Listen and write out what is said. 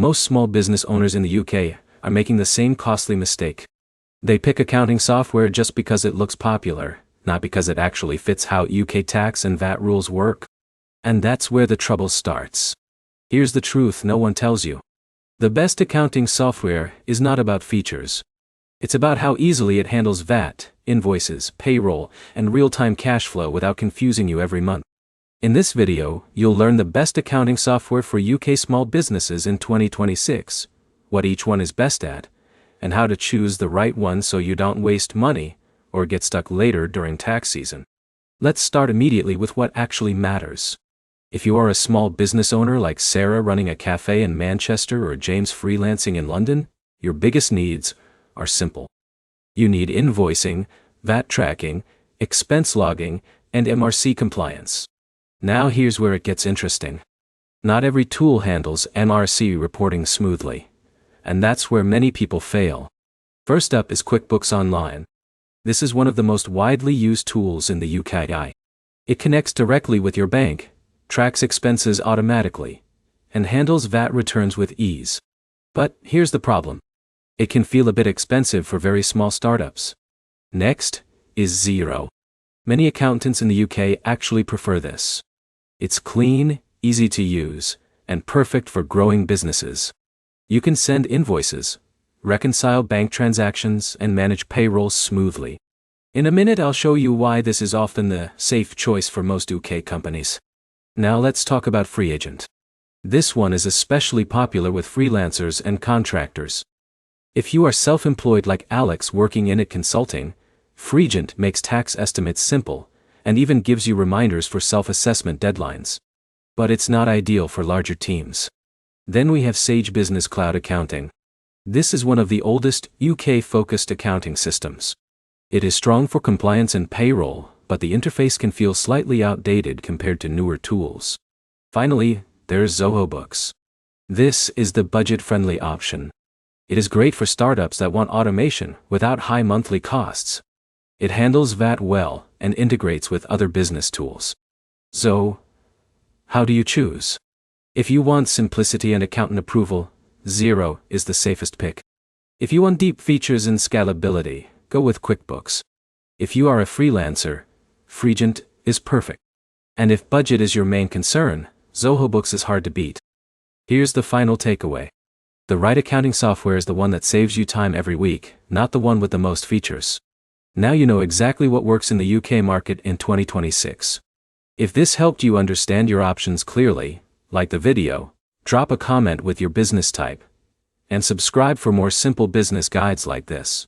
most small business owners in the UK are making the same costly mistake. They pick accounting software just because it looks popular, not because it actually fits how UK tax and VAT rules work. And that's where the trouble starts. Here's the truth no one tells you. The best accounting software is not about features. It's about how easily it handles VAT, invoices, payroll, and real-time cash flow without confusing you every month. In this video, you'll learn the best accounting software for UK small businesses in 2026, what each one is best at, and how to choose the right one so you don't waste money or get stuck later during tax season. Let's start immediately with what actually matters. If you are a small business owner like Sarah running a cafe in Manchester or James freelancing in London, your biggest needs are simple. You need invoicing, VAT tracking, expense logging, and MRC compliance. Now here's where it gets interesting. Not every tool handles MRC reporting smoothly, and that's where many people fail. First up is QuickBooks Online. This is one of the most widely used tools in the UK. It connects directly with your bank, tracks expenses automatically, and handles VAT returns with ease. But here's the problem. It can feel a bit expensive for very small startups. Next is Xero. Many accountants in the UK actually prefer this. It's clean, easy to use, and perfect for growing businesses. You can send invoices, reconcile bank transactions, and manage payroll smoothly. In a minute I'll show you why this is often the safe choice for most UK companies. Now let's talk about FreeAgent. This one is especially popular with freelancers and contractors. If you are self-employed like Alex working in consulting, FreeAgent makes tax estimates simple, and even gives you reminders for self-assessment deadlines. But it's not ideal for larger teams. Then we have Sage Business Cloud Accounting. This is one of the oldest UK-focused accounting systems. It is strong for compliance and payroll, but the interface can feel slightly outdated compared to newer tools. Finally, there's Zoho Books. This is the budget-friendly option. It is great for startups that want automation without high monthly costs. It handles VAT well and integrates with other business tools. So, how do you choose? If you want simplicity and accountant approval, Xero is the safest pick. If you want deep features and scalability, go with QuickBooks. If you are a freelancer, FreeAgent is perfect. And if budget is your main concern, Zoho Books is hard to beat. Here's the final takeaway. The right accounting software is the one that saves you time every week, not the one with the most features. Now you know exactly what works in the UK market in 2026. If this helped you understand your options clearly, like the video, drop a comment with your business type, and subscribe for more simple business guides like this.